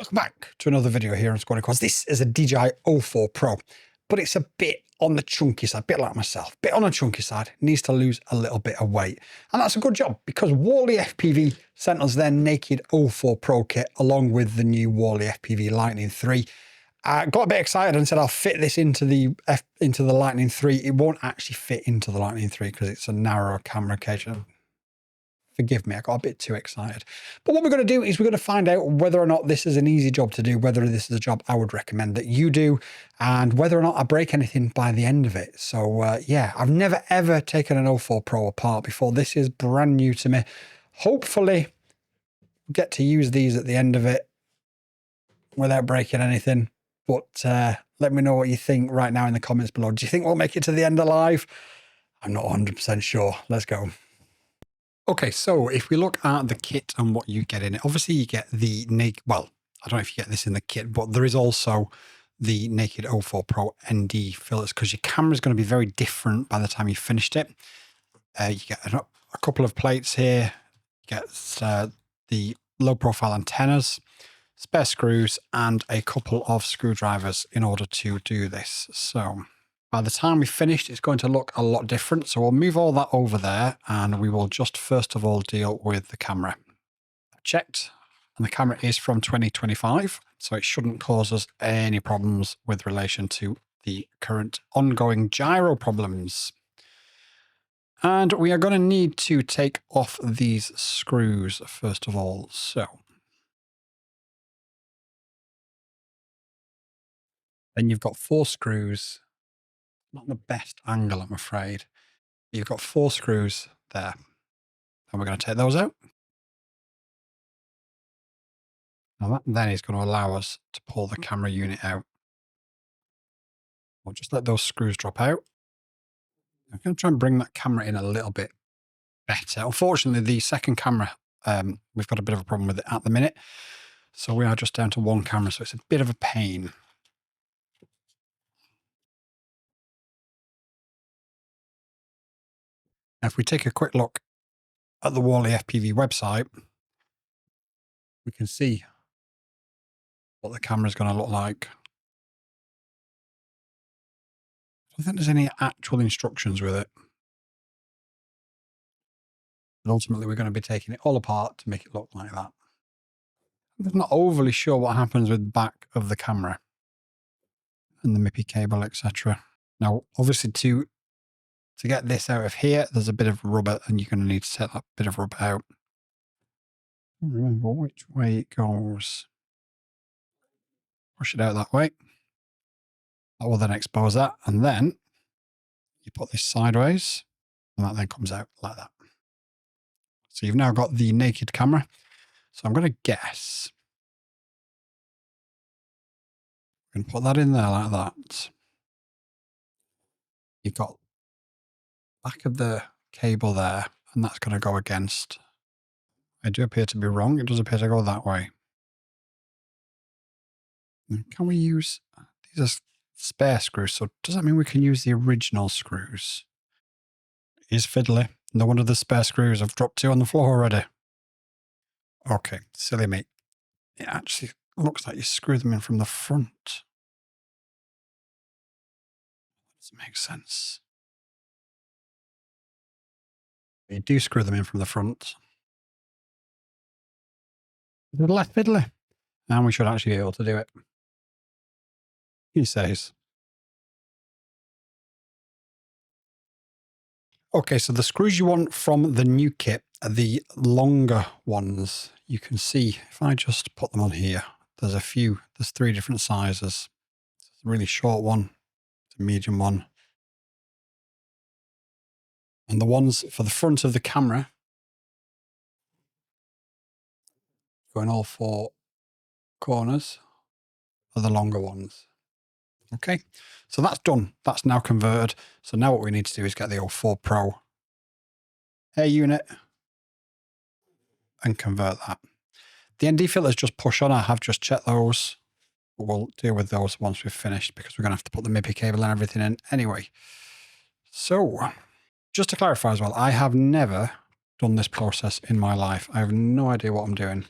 Welcome back to another video here on Squad Quads. This is a DJI O4 Pro, but it's a bit on the chunky side, a bit like myself, bit on the chunky side, needs to lose a little bit of weight. And that's a good job because WalleFPV sent us their naked O4 Pro kit along with the new WalleFPV Lightning 3. I got a bit excited and said I'll fit this into the Lightning 3. It won't actually fit into the Lightning 3 because it's a narrow camera cage. Forgive me, I got a bit too excited. But what we're going to do is we're going to find out whether or not this is an easy job to do, whether this is a job I would recommend that you do, and whether or not I break anything by the end of it. So yeah, I've never ever taken an O4 Pro apart before. This is brand new to me. Hopefully, we'll get to use these at the end of it without breaking anything. But let me know what you think right now in the comments below. Do you think we'll make it to the end alive? I'm not 100% sure. Let's go. Okay, so if we look at the kit and what you get in it, obviously you get the naked, well, I don't know if you get this in the kit, but there is also the naked O4 Pro ND filters because your camera is going to be very different by the time you've finished it. You get a couple of plates here, you get the low profile antennas, spare screws, and a couple of screwdrivers in order to do this. So by the time we finished, it's going to look a lot different. So we'll move all that over there and we will just first of all deal with the camera. I've checked and the camera is from 2025, so it shouldn't cause us any problems with relation to the current ongoing gyro problems. And we are going to need to take off these screws first of all. So then you've got 4 screws. Not the best angle, I'm afraid. You've got 4 screws there. And we're going to take those out. Now that then is going to allow us to pull the camera unit out. We'll just let those screws drop out. I'm going to try and bring that camera in a little bit better. Unfortunately, the second camera, we've got a bit of a problem with it at the minute. So we are just down to 1 camera, so it's a bit of a pain. Now, if we take a quick look at the WalleFPV website, we can see what the camera is going to look like. I don't think there's any actual instructions with it. But ultimately, we're going to be taking it all apart to make it look like that. I'm not overly sure what happens with the back of the camera and the MIPI cable, etc. Now, obviously, to get this out of here, there's a bit of rubber and you're going to need to take that bit of rubber out. Remember which way it goes. Push it out that way. That will then expose that. And then you put this sideways and that then comes out like that. So you've now got the naked camera. So I'm going to guess. I'm going to put that in there like that. You've got back of the cable there, and that's going to go against. I do appear to be wrong. It does appear to go that way. Can we use, these are spare screws, so does that mean we can use the original screws? It is fiddly. No wonder the spare screws have dropped 2 on the floor already. Okay, silly me. It actually looks like you screw them in from the front. Doesn't make sense. You do screw them in from the front. A little less fiddly. And we should actually be able to do it. He says. Okay, so the screws you want from the new kit are the longer ones. You can see, if I just put them on here, there's 3 different sizes. It's a really short one, it's a medium one. And the ones for the front of the camera go in all 4 corners are the longer ones. Okay, so that's done. That's now converted. So now what we need to do is get the O4 Pro air unit and convert that. The ND filters just push on. I have just checked those. We'll deal with those once we've finished because we're going to have to put the MIPI cable and everything in anyway. So just to clarify as well, I have never done this process in my life. I have no idea what I'm doing.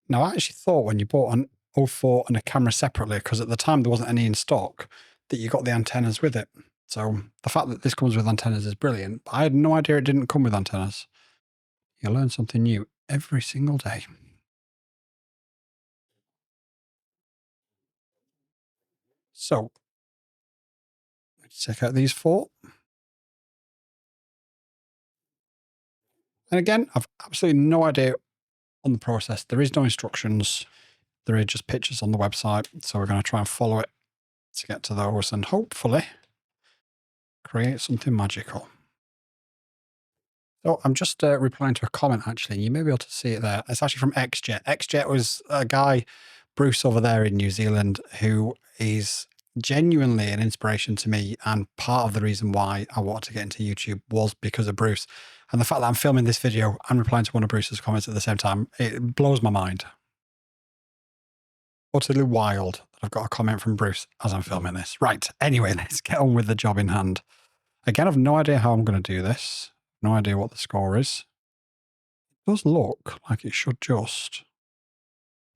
Now, I actually thought when you bought an O4 and a camera separately, because at the time there wasn't any in stock, that you got the antennas with it. So the fact that this comes with antennas is brilliant, but I had no idea it didn't come with antennas. You learn something new every single day. So let's check out these 4. And again, I've absolutely no idea on the process. There is no instructions. There are just pictures on the website. So we're going to try and follow it to get to those and hopefully create something magical. So I'm just replying to a comment, actually. You may be able to see it there. It's actually from XJet. XJet was a guy, Bruce over there in New Zealand, who is genuinely an inspiration to me. And part of the reason why I wanted to get into YouTube was because of Bruce. And the fact that I'm filming this video and replying to one of Bruce's comments at the same time, it blows my mind. Utterly wild that I've got a comment from Bruce as I'm filming this. Right, anyway, let's get on with the job in hand. Again, I've no idea how I'm going to do this. No idea what the score is. It does look like it should just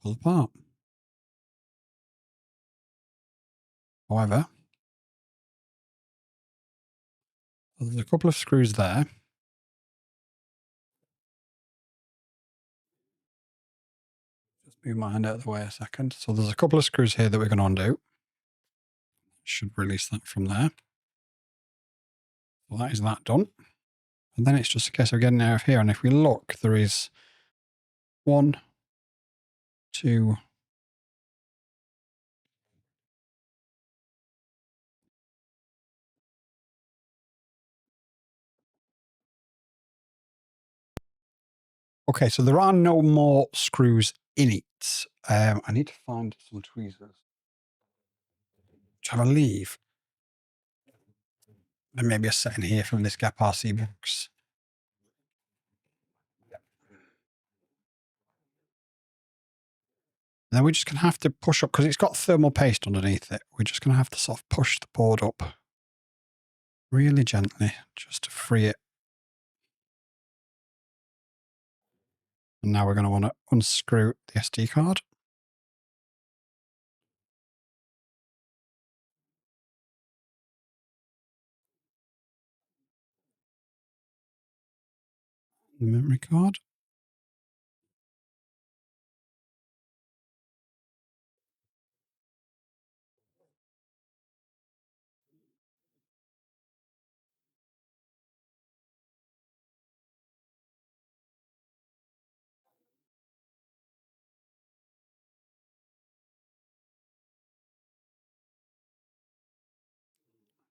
pull apart. However, there's a couple of screws there. Just move my hand out of the way a second. So there's a couple of screws here that we're going to undo. Should release that from there. So that is that done. And then it's just a case of getting out of here. And if we look, there is 1, 2, okay, so there are no more screws in it. I need to find some tweezers, which I believe there may be a setting here from this Gap RC box. And then we're just going to have to push up, because it's got thermal paste underneath it. We're just going to have to sort of push the board up really gently just to free it. And now we're going to want to unscrew the SD card. The memory card.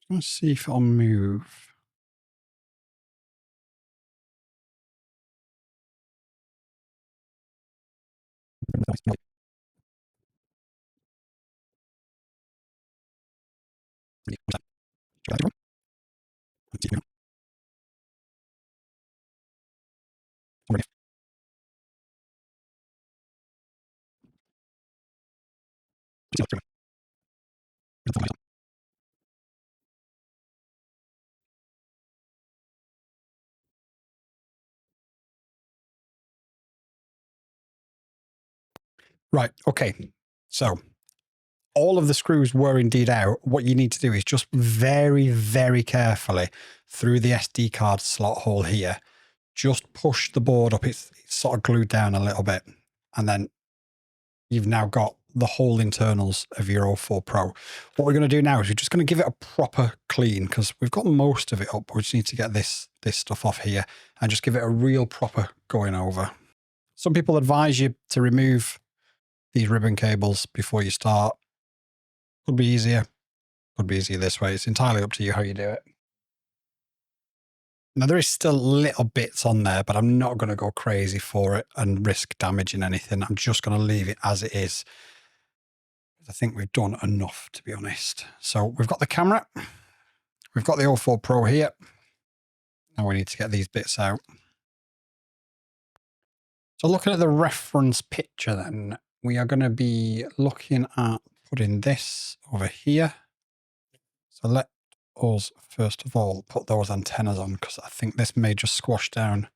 Let's see if it'll move. Right, okay. So all of the screws were indeed out. What you need to do is just very, very carefully through the SD card slot hole here, just push the board up. It's sort of glued down a little bit. And then you've now got the whole internals of your O4 Pro. What we're going to do now is we're just going to give it a proper clean, because we've got most of it up. We just need to get this stuff off here and just give it a real proper going over. Some people advise you to remove these ribbon cables before you start. Could be easier. Could be easier this way. It's entirely up to you how you do it. Now, there is still little bits on there, but I'm not going to go crazy for it and risk damaging anything. I'm just going to leave it as it is. I think we've done enough, to be honest. So we've got the camera. We've got the O4 Pro here. Now we need to get these bits out. So looking at the reference picture then, we are going to be looking at putting this over here. So let us first of all put those antennas on, because I think this may just squash down.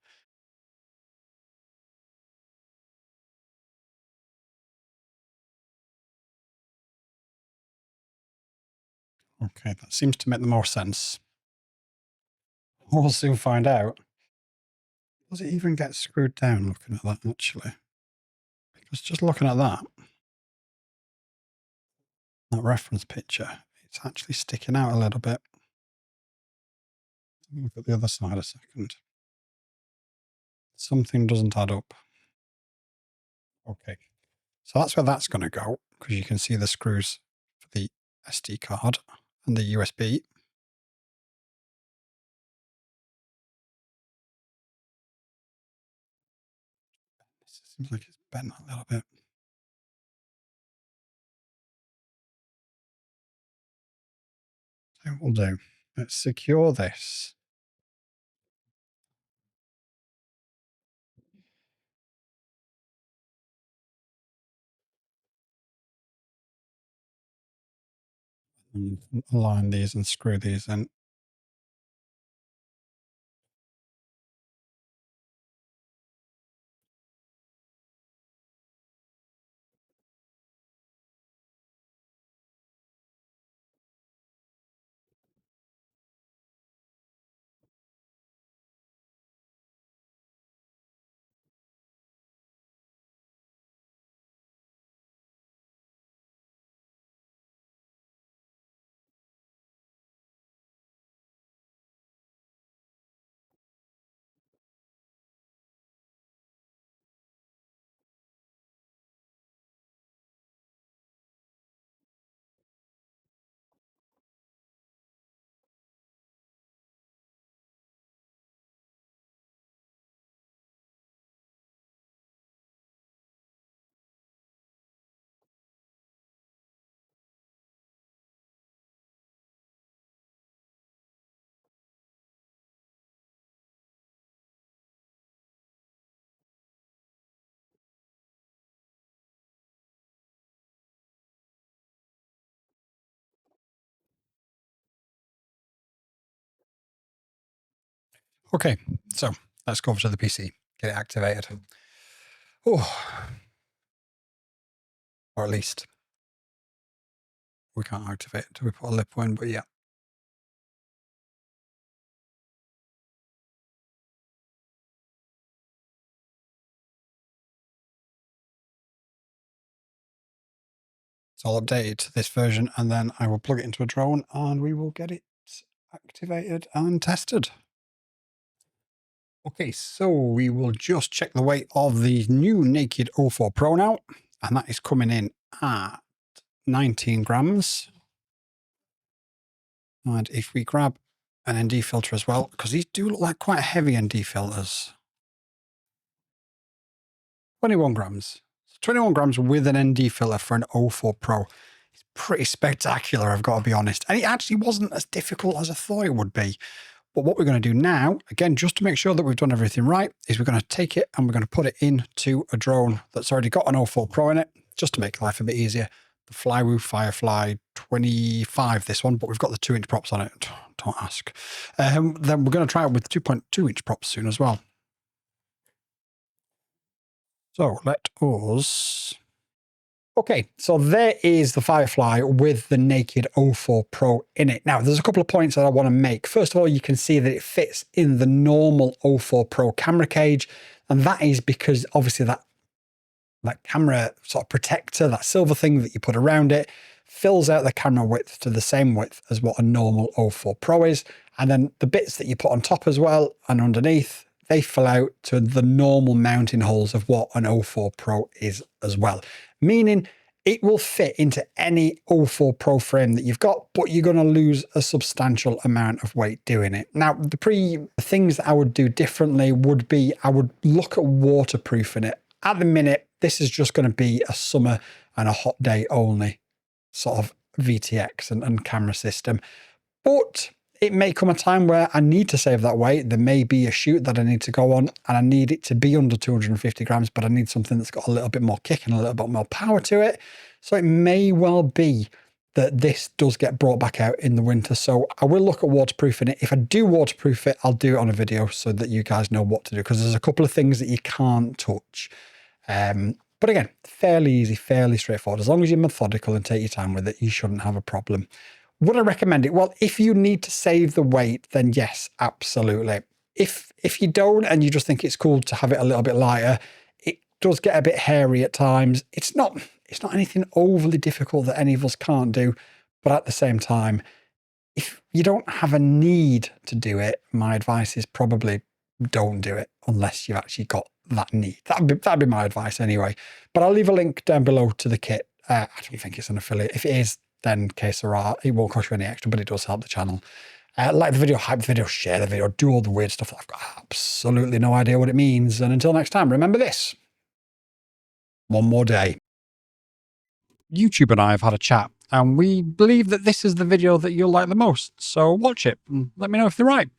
Okay, that seems to make the most sense. We'll soon find out. Does it even get screwed down looking at that, actually? Because just looking at that reference picture, it's actually sticking out a little bit. Look at the other side a second. Something doesn't add up. Okay, so that's where that's going to go, because you can see the screws for the SD card and the USB. This seems like it's bent a little bit. So what we'll do, let's secure this. And align these and screw these in. Okay, so let's go over to the PC, get it activated. Oh, or at least we can't activate it until we put a lip in, but yeah. So I'll update it to this version and then I will plug it into a drone and we will get it activated and tested. Okay, so we will just check the weight of the new Naked O4 Pro now, and that is coming in at 19 grams. And if we grab an ND filter as well, because these do look like quite heavy ND filters. 21 grams. 21 grams with an ND filter for an O4 Pro. It's pretty spectacular, I've got to be honest. And it actually wasn't as difficult as I thought it would be. But what we're going to do now, again, just to make sure that we've done everything right, is we're going to take it and we're going to put it into a drone that's already got an O4 Pro in it, just to make life a bit easier. The Flywoo Firefly 25, this one, but we've got the 2-inch props on it. Don't ask. Then we're going to try it with 2.2-inch props soon as well. So let us... Okay, so there is the Firefly with the Naked O4 Pro in it. Now, there's a couple of points that I want to make. First of all, you can see that it fits in the normal O4 Pro camera cage, and that is because obviously that camera sort of protector, that silver thing that you put around it, fills out the camera width to the same width as what a normal O4 Pro is. And then the bits that you put on top as well and underneath, they fill out to the normal mounting holes of what an O4 Pro is as well. Meaning it will fit into any O4 Pro frame that you've got, but you're going to lose a substantial amount of weight doing it. Now, the things that I would do differently would be, I would look at waterproofing it. At the minute, this is just going to be a summer and a hot day only sort of VTX and camera system. But it may come a time where I need to save that weight. There may be a shoot that I need to go on and I need it to be under 250 grams, but I need something that's got a little bit more kick and a little bit more power to it. So it may well be that this does get brought back out in the winter. So I will look at waterproofing it. If I do waterproof it, I'll do it on a video so that you guys know what to do, because there's a couple of things that you can't touch. But again, fairly easy, fairly straightforward. As long as you're methodical and take your time with it, you shouldn't have a problem. Would I recommend it? Well, if you need to save the weight, then yes, absolutely. If you don't and you just think it's cool to have it a little bit lighter, it does get a bit hairy at times. It's not anything overly difficult that any of us can't do, but at the same time, if you don't have a need to do it, my advice is probably don't do it unless you've actually got that need. That'd be my advice anyway. But I'll leave a link down below to the kit. I don't think it's an affiliate. If it is, then que sera. It won't cost you any extra, but it does help the channel. Like the video, hype the video, share the video, do all the weird stuff that I've got absolutely no idea what it means. And until next time, remember this. One more day. YouTube and I have had a chat, and we believe that this is the video that you'll like the most. So watch it and let me know if they're right.